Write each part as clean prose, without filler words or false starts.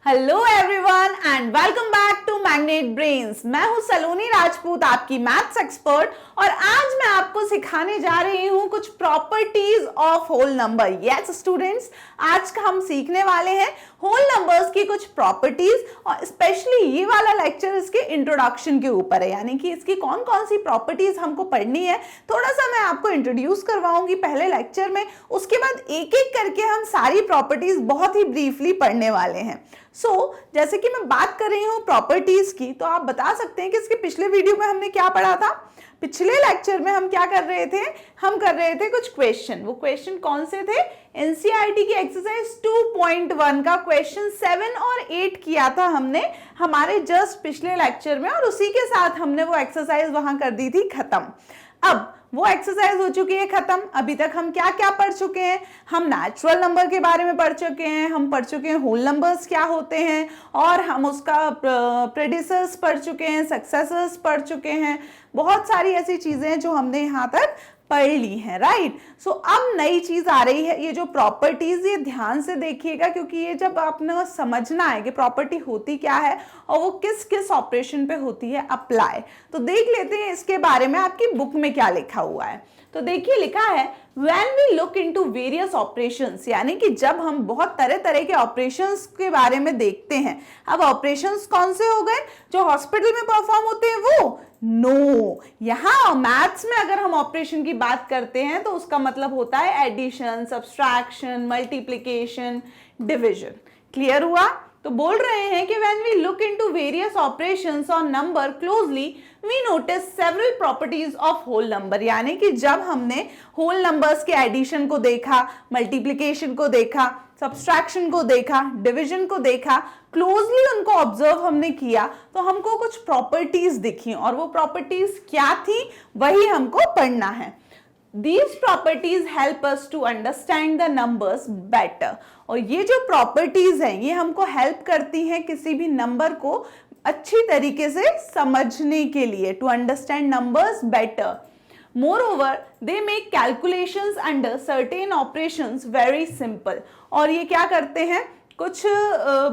Hello everyone and welcome back to magnet brains. मैं हूं सलोनी राजपूत, आपकी मैथ्स एक्सपर्ट, और आज मैं आपको सिखाने जा रही हूं कुछ properties of whole number. Yes students, आज का हम सीखने वाले हैं होल नंबर्स की कुछ प्रॉपर्टीज, और स्पेशली ये वाला लेक्चर इसके इंट्रोडक्शन के ऊपर है, यानी कि इसकी कौन कौन सी प्रॉपर्टीज हमको पढ़नी है थोड़ा सा मैं आपको इंट्रोड्यूस करवाऊंगी पहले लेक्चर में। उसके बाद एक एक करके हम सारी प्रॉपर्टीज बहुत ही ब्रीफली पढ़ने वाले हैं। जैसे कि मैं बात कर रही हूँ प्रॉपर्टीज की, तो आप बता सकते हैं कि इसके पिछले वीडियो में हमने क्या पढ़ा था। पिछले लेक्चर में हम क्या कर रहे थे, हम कर रहे थे कुछ क्वेश्चन। वो क्वेश्चन कौन से थे? एनसीईआरटी की एक्सरसाइज 2.1 का क्वेश्चन 7 और 8 किया था हमने हमारे जस्ट पिछले लेक्चर में, और उसी के साथ हमने वो एक्सरसाइज वहां कर दी थी खत्म। अब वो एक्सरसाइज हो चुकी है खत्म। अभी तक हम क्या क्या पढ़ चुके हैं? हम नेचुरल नंबर के बारे में पढ़ चुके हैं, हम पढ़ चुके हैं होल नंबर्स क्या होते हैं, और हम उसका प्रेडिसेसर्स पढ़ चुके हैं, सक्सेसर्स पढ़ चुके हैं। बहुत सारी ऐसी चीजें हैं जो हमने यहाँ तक पढ़ ली है, राइट। सो अब नई चीज आ रही है, ये जो प्रॉपर्टीज, ये ध्यान से देखिएगा, क्योंकि ये जब आपने समझना है कि प्रॉपर्टी होती क्या है और वो किस किस ऑपरेशन पे होती है अप्लाई। तो देख लेते हैं इसके बारे में आपकी बुक में क्या लिखा हुआ है। तो देखिए लिखा है When we look into various operations, यानी कि जब हम बहुत तरह तरह के ऑपरेशंस के बारे में देखते हैं। अब ऑपरेशंस कौन से हो गए? जो हॉस्पिटल में परफॉर्म होते हैं वो? नो, यहाँ मैथ्स में अगर हम ऑपरेशन की बात करते हैं तो उसका मतलब होता है addition, subtraction, multiplication, division. Clear हुआ? तो बोल रहे हैं कि when we look into various operations on number closely, we notice several properties of whole number, यानी कि जब हमने whole numbers के एडिशन को देखा, मल्टीप्लिकेशन को देखा, सब्सट्रैक्शन को देखा, डिवीजन को देखा, क्लोजली उनको ऑब्जर्व हमने किया, तो हमको कुछ प्रॉपर्टीज दिखी, और वो प्रॉपर्टीज क्या थी वही हमको पढ़ना है। These properties help us to understand the numbers better, और ये जो प्रॉपर्टीज हैं ये हमको हेल्प करती हैं किसी भी नंबर को अच्छी तरीके से समझने के लिए, to understand numbers better. Moreover, they make calculations under certain operations very simple, और ये क्या करते हैं, कुछ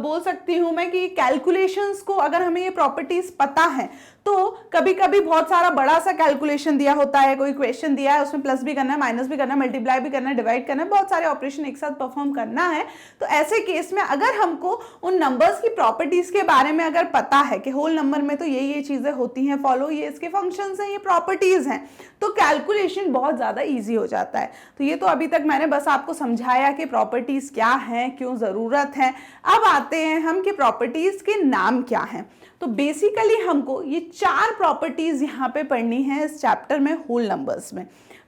बोल सकती हूं मैं कि कैलकुलेशंस को अगर हमें ये प्रॉपर्टीज पता है तो कभी कभी बहुत सारा बड़ा सा कैलकुलेशन दिया होता है, कोई क्वेश्चन दिया है, उसमें प्लस भी करना है, माइनस भी करना है, मल्टीप्लाई भी करना है, डिवाइड करना है, बहुत सारे ऑपरेशन एक साथ परफॉर्म करना है। तो ऐसे केस में अगर हमको उन नंबर्स की प्रॉपर्टीज के बारे में अगर पता है कि होल नंबर में तो ये चीजें होती हैं फॉलो, ये इसके फंक्शंस हैं, ये प्रॉपर्टीज हैं, तो कैलकुलेशन बहुत ज्यादा ईजी हो जाता है। तो ये तो अभी तक मैंने बस आपको समझाया कि प्रॉपर्टीज क्या है, क्यों जरूरत है। अब आते हैं हम कि प्रॉपर्टीज के नाम क्या हैं। तो बेसिकली हमको ये 4 प्रॉपर्टीज यहाँ पे पढ़नी है इस चैप्टर में होल नंबर्स में।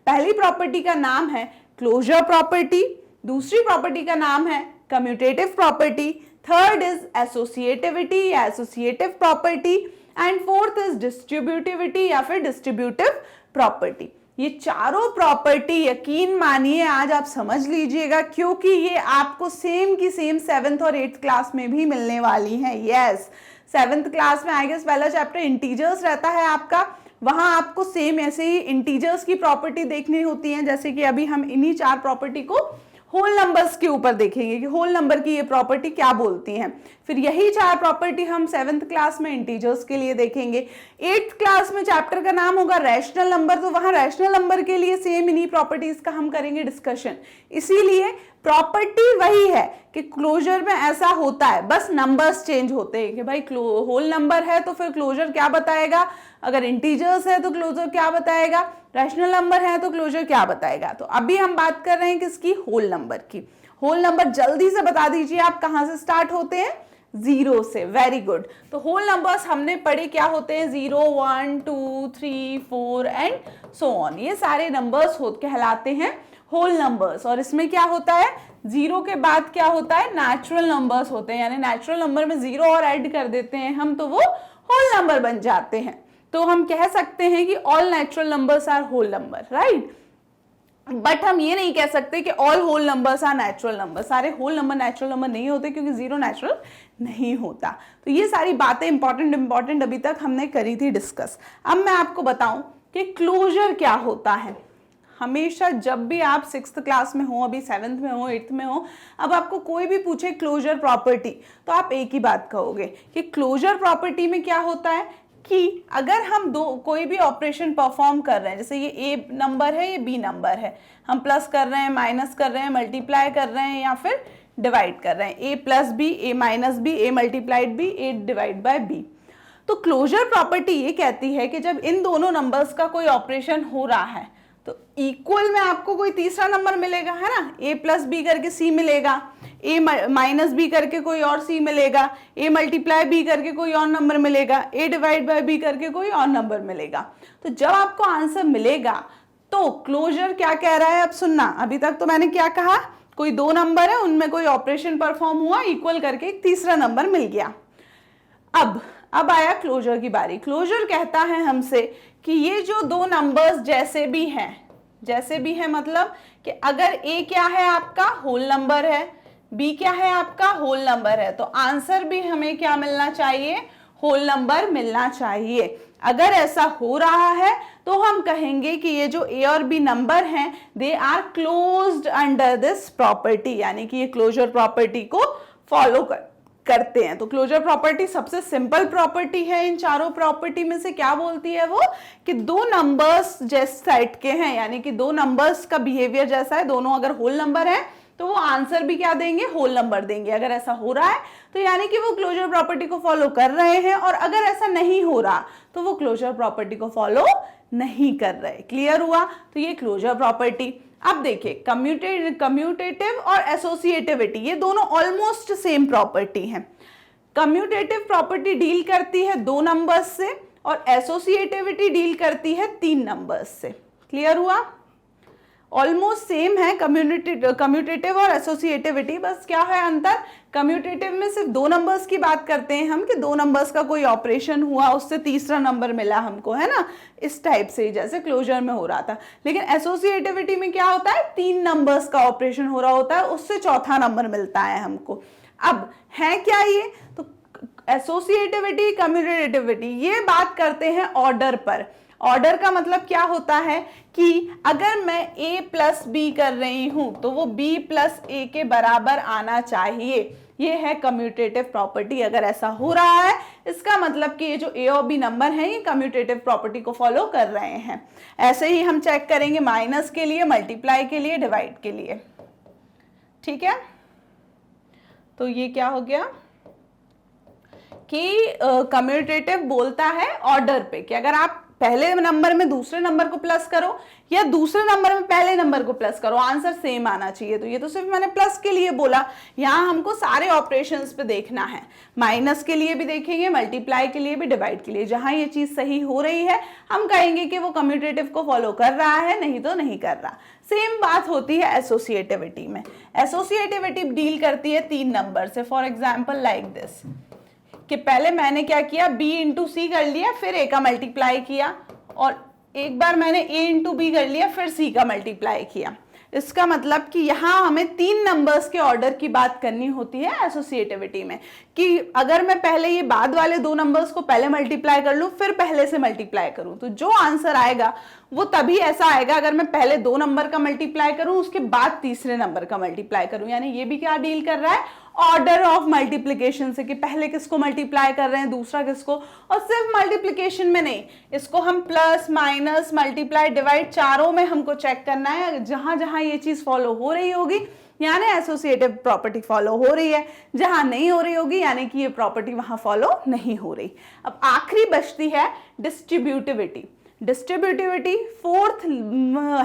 पहली प्रॉपर्टी का नाम है क्लोजर प्रॉपर्टी, दूसरी प्रॉपर्टी का नाम है commutative property, third is associativity या associative property, and fourth is distributivity या फिर डिस्ट्रीब्यूटिव प्रॉपर्टी। ये चारों प्रॉपर्टी यकीन मानिए आज आप समझ लीजिएगा, क्योंकि ये आपको सेम की सेम 7th और 8th क्लास में भी मिलने वाली हैं। यस, 7th क्लास में आई गेस पहला चैप्टर इंटीजर्स रहता है आपका, वहां आपको सेम ऐसे ही इंटीजर्स की प्रॉपर्टी देखनी होती है, जैसे कि अभी हम इन्हीं 4 प्रॉपर्टी को होल नंबर्स के ऊपर देखेंगे कि होल नंबर की ये प्रॉपर्टी क्या बोलती हैं। फिर यही 4 प्रॉपर्टी हम 7th क्लास में इंटीजर्स के लिए देखेंगे। 8th क्लास में चैप्टर का नाम होगा रैशनल नंबर, तो वहां रैशनल नंबर के लिए सेम इन्हीं प्रॉपर्टीज का हम करेंगे डिस्कशन। इसीलिए प्रॉपर्टी वही है कि क्लोजर में ऐसा होता है, बस नंबर्स चेंज होते हैं कि भाई होल नंबर है तो फिर क्लोजर क्या बताएगा, अगर इंटीजर्स है तो क्लोजर क्या बताएगा, रैशनल नंबर है तो क्लोजर क्या बताएगा। तो अभी हम बात कर रहे हैं किसकी? होल नंबर की। होल नंबर जल्दी से बता दीजिए आप कहां से स्टार्ट होते हैं? 0 से। Very good. तो होल नंबर्स हमने पढ़े क्या होते हैं? 0, 1, 2, 3, 4 एंड सो ऑन। ये सारे नंबर्स कहलाते हैं होल नंबर्स। और इसमें क्या होता है? 0 के बाद क्या होता है? नेचुरल नंबर्स होते हैं, यानी नेचुरल नंबर में 0 और ऐड कर देते हैं हम तो वो होल नंबर बन जाते हैं। तो हम कह सकते हैं कि all natural numbers are whole number, right. But हम ये नहीं कह सकते कि all whole numbers are natural number. सारे होल नंबर नेचुरल नंबर नहीं होते, क्योंकि 0 नेचुरल नहीं होता। तो ये सारी बातें इंपॉर्टेंट अभी तक हमने करी थी डिस्कस। अब मैं आपको बताऊं कि क्लोजर क्या होता है। हमेशा जब भी आप 6th क्लास में हो, अभी 7th में हो, 8th में हो, अब आपको कोई भी पूछे क्लोजर प्रॉपर्टी तो आप एक ही बात कहोगे कि क्लोजर प्रॉपर्टी में क्या होता है कि अगर हम कोई भी ऑपरेशन परफॉर्म कर रहे हैं, जैसे ये ए नंबर है, ये बी नंबर है, हम प्लस कर रहे हैं, माइनस कर रहे हैं, मल्टीप्लाई कर रहे हैं या फिर डिवाइड कर रहे हैं, A plus B, A minus B, A multiplied B, A divide by B. तो क्लोजर प्रॉपर्टी ये कहती है कि जब इन दोनों नंबर्स का कोई ऑपरेशन हो रहा है तो इक्वल में आपको कोई तीसरा नंबर मिलेगा, है ना, ए प्लस बी करके सी मिलेगा, ए माइनस बी करके कोई और सी मिलेगा, ए मल्टीप्लाई बी करके कोई और नंबर मिलेगा, ए डिवाइड बाय बी करके कोई और नंबर मिलेगा। तो जब आपको आंसर मिलेगा तो क्लोजर क्या कह रहा है, अब सुनना, अभी तक तो मैंने क्या कहा, कोई दो नंबर है, उनमें कोई ऑपरेशन परफॉर्म हुआ, इक्वल करके एक तीसरा नंबर मिल गया। अब आया क्लोजर की बारी। क्लोजर कहता है हमसे कि ये जो दो नंबर्स जैसे भी हैं मतलब कि अगर ए क्या है आपका, होल नंबर है, बी क्या है आपका, होल नंबर है, तो आंसर भी हमें क्या मिलना चाहिए, होल नंबर मिलना चाहिए। अगर ऐसा हो रहा है तो हम कहेंगे कि ये जो ए और बी नंबर हैं they are closed under this property, यानी कि ये क्लोजर प्रॉपर्टी को फॉलो करते हैं। तो क्लोजर प्रॉपर्टी सबसे सिंपल प्रॉपर्टी है इन चारों प्रॉपर्टी में से। क्या बोलती है वो कि दो नंबर्स जैसे सेट के हैं, यानी कि दो नंबर्स का बिहेवियर जैसा है, दोनों अगर होल नंबर है तो वो आंसर भी क्या देंगे, होल नंबर देंगे। अगर ऐसा हो रहा है तो यानी कि वो क्लोजर प्रॉपर्टी को फॉलो कर रहे हैं, और अगर ऐसा नहीं हो रहा तो वो क्लोजर प्रॉपर्टी को फॉलो नहीं कर रहे। क्लियर हुआ? तो ये क्लोजर प्रॉपर्टी। अब देखिए कम्यूटेटिव और एसोसिएटिविटी, ये दोनों ऑलमोस्ट सेम प्रॉपर्टी हैं। कम्यूटेटिव प्रॉपर्टी डील करती है दो नंबर्स से और एसोसिएटिविटी डील करती है तीन नंबर्स से। क्लियर हुआ? ऑलमोस्ट सेम है कम्यूटेटिव और एसोसिएटिविटी, बस क्या है अंतर, कम्यूटेटिव में सिर्फ दो नंबर्स की बात करते हैं हम कि दो नंबर्स का कोई ऑपरेशन हुआ, उससे तीसरा नंबर मिला हमको, है ना, इस टाइप से जैसे क्लोजर में हो रहा था। लेकिन एसोसिएटिविटी में क्या होता है, तीन नंबर्स का ऑपरेशन हो रहा होता है, उससे चौथा नंबर मिलता है हमको। अब है क्या ये, तो एसोसिएटिविटी, कम्यूटेटिविटी ये बात करते हैं ऑर्डर पर। ऑर्डर का मतलब क्या होता है कि अगर मैं a प्लस बी कर रही हूं तो वो b प्लस ए के बराबर आना चाहिए। ये है कम्यूटेटिव प्रॉपर्टी। अगर ऐसा हो रहा है इसका मतलब कि ये जो a और b नंबर हैं ये कम्यूटेटिव प्रॉपर्टी को फॉलो कर रहे हैं। ऐसे ही हम चेक करेंगे माइनस के लिए, मल्टीप्लाई के लिए, डिवाइड के लिए। ठीक है, तो ये क्या हो गया कि कम्यूटेटिव बोलता है ऑर्डर पे कि अगर आप पहले नंबर में दूसरे नंबर को प्लस करो या दूसरे नंबर में पहले नंबर को प्लस करो, आंसर सेम आना चाहिए। तो ये तो सिर्फ मैंने प्लस के लिए बोला, यहाँ हमको सारे ऑपरेशंस पे देखना है। माइनस के लिए भी देखेंगे, मल्टीप्लाई के लिए भी, डिवाइड के लिए। जहां ये चीज सही हो रही है हम कहेंगे कि वो कम्यूटेटिव को फॉलो कर रहा है, नहीं तो नहीं कर रहा। सेम बात होती है एसोसिएटिविटी में। एसोसिएटिविटी डील करती है तीन नंबर से। फॉर एग्जाम्पल लाइक दिस कि पहले मैंने क्या किया, b इंटू सी कर लिया, फिर a का मल्टीप्लाई किया, और एक बार मैंने a इंटू बी कर लिया, फिर c का मल्टीप्लाई किया। इसका मतलब कि यहाँ हमें तीन नंबर्स के ऑर्डर की बात करनी होती है एसोसिएटिविटी में, कि अगर मैं पहले ये बाद वाले दो नंबर्स को पहले मल्टीप्लाई कर लूँ फिर पहले से मल्टीप्लाई करूँ, तो जो आंसर आएगा वो तभी ऐसा आएगा अगर मैं पहले दो नंबर का मल्टीप्लाई करूँ उसके बाद तीसरे नंबर का मल्टीप्लाई करूँ। यानी ये भी क्या डील कर रहा है, ऑर्डर ऑफ मल्टीप्लिकेशन से, कि पहले किसको मल्टीप्लाई कर रहे हैं, दूसरा किसको। और सिर्फ मल्टीप्लिकेशन में नहीं, इसको हम प्लस, माइनस, मल्टीप्लाई, डिवाइड चारों में हमको चेक करना है। जहां जहां ये चीज फॉलो हो रही होगी यानी एसोसिएटिव प्रॉपर्टी फॉलो हो रही है, जहां नहीं हो रही होगी यानी कि ये प्रॉपर्टी वहां फॉलो नहीं हो रही। अब आखिरी बचती है डिस्ट्रीब्यूटिविटी। डिस्ट्रीब्यूटिविटी फोर्थ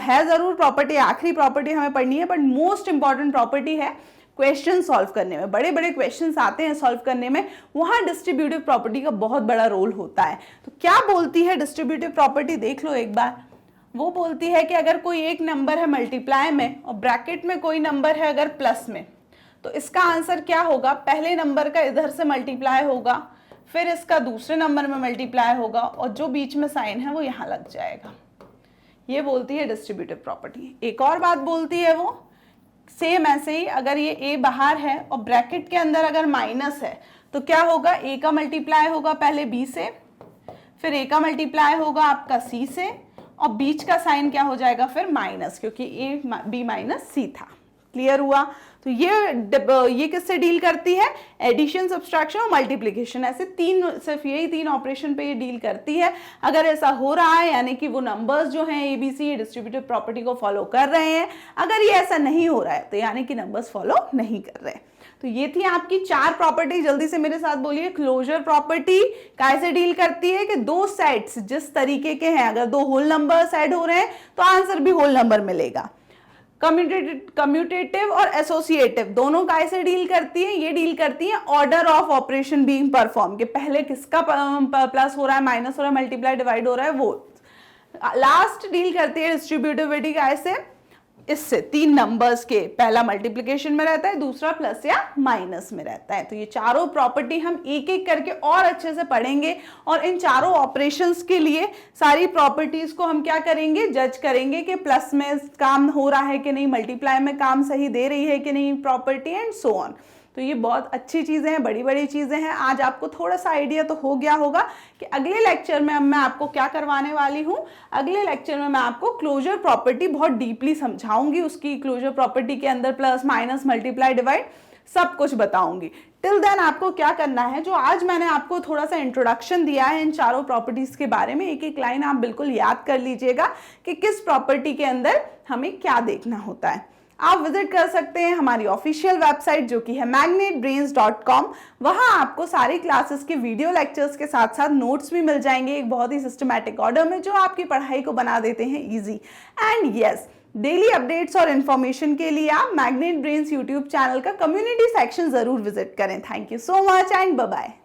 है जरूर प्रॉपर्टी, आखिरी प्रॉपर्टी हमें पढ़नी है, बट मोस्ट इंपॉर्टेंट प्रॉपर्टी है क्वेश्चन सॉल्व करने में। बड़े बड़े क्वेश्चंस आते हैं सॉल्व करने में, वहां डिस्ट्रीब्यूटिव प्रॉपर्टी का बहुत बड़ा रोल होता है। तो क्या बोलती है डिस्ट्रीब्यूटिव प्रॉपर्टी, देख लो एक बार। वो बोलती है कि अगर कोई एक नंबर है मल्टीप्लाई में और ब्रैकेट में कोई नंबर है अगर प्लस में, तो इसका आंसर क्या होगा, पहले नंबर का इधर से मल्टीप्लाई होगा, फिर इसका दूसरे नंबर में मल्टीप्लाई होगा, और जो बीच में साइन है वो यहाँ लग जाएगा। ये बोलती है डिस्ट्रीब्यूटिव प्रॉपर्टी। एक और बात बोलती है वो, सेम ऐसे ही, अगर ये a बाहर है और ब्रैकेट के अंदर अगर माइनस है तो क्या होगा, a का मल्टीप्लाई होगा पहले b से, फिर a का मल्टीप्लाई होगा आपका c से, और बीच का साइन क्या हो जाएगा फिर माइनस, क्योंकि ए बी माइनस सी था। क्लियर हुआ? तो ये किससे डील करती है? एडिशन, सब्सट्रैक्शन और मल्टीप्लिकेशन, ऐसे सिर्फ यही 3 ऑपरेशन पे ये डील करती है। अगर ऐसा हो रहा है यानी कि वो नंबर्स जो हैं ABC ये डिस्ट्रीब्यूटिव प्रॉपर्टी को फॉलो कर रहे हैं। अगर ये ऐसा नहीं हो रहा है तो यानी कि नंबर्स फॉलो नहीं कर रहे। तो ये थी आपकी 4 प्रॉपर्टी। जल्दी से मेरे साथ बोलिए। क्लोजर प्रॉपर्टी कैसे डील करती है कि दो सेट्स जिस तरीके के हैं, अगर 2 होल नंबर्स ऐड हो रहे हैं तो आंसर भी होल नंबर मिलेगा। कम्यूटेटिव और एसोसिएटिव दोनों कैसे डील करती है? ये डील करती है order of operation being perform, के पहले किसका प्लस हो रहा है, माइनस हो रहा है, मल्टीप्लाई डिवाइड हो रहा है, वो। लास्ट डील करती है डिस्ट्रीब्यूटिविटी कैसे? इससे 3 नंबर्स के पहला मल्टीप्लिकेशन में रहता है, दूसरा प्लस या माइनस में रहता है। तो ये चारों प्रॉपर्टी हम एक एक करके और अच्छे से पढ़ेंगे और इन चारों ऑपरेशंस के लिए सारी प्रॉपर्टीज को हम क्या करेंगे? जज करेंगे कि प्लस में काम हो रहा है कि नहीं, मल्टीप्लाई में काम सही दे रही है कि नहीं प्रॉपर्टी, एंड सो ऑन। तो ये बहुत अच्छी चीज़ें हैं, बड़ी बड़ी चीज़ें हैं। आज आपको थोड़ा सा आइडिया तो हो गया होगा कि अगले लेक्चर में अब मैं आपको क्या करवाने वाली हूँ। अगले लेक्चर में मैं आपको क्लोजर प्रॉपर्टी बहुत डीपली समझाऊंगी, उसकी क्लोजर प्रॉपर्टी के अंदर प्लस माइनस मल्टीप्लाई डिवाइड सब कुछ बताऊंगी। टिल देन आपको क्या करना है, जो आज मैंने आपको थोड़ा सा इंट्रोडक्शन दिया है इन चारों प्रॉपर्टीज के बारे में, एक एक लाइन आप बिल्कुल याद कर लीजिएगा कि किस प्रॉपर्टी के अंदर हमें क्या देखना होता है। आप विजिट कर सकते हैं हमारी ऑफिशियल वेबसाइट जो कि है magnetbrains.com। वहां आपको सारी क्लासेस के वीडियो लेक्चर्स के साथ साथ नोट्स भी मिल जाएंगे एक बहुत ही सिस्टमैटिक ऑर्डर में, जो आपकी पढ़ाई को बना देते हैं easy. And yes, daily updates और इन्फॉर्मेशन के लिए आप मैग्नेट ब्रेन्स यूट्यूब चैनल का कम्युनिटी सेक्शन जरूर विजिट करें। Thank you so much and bye bye.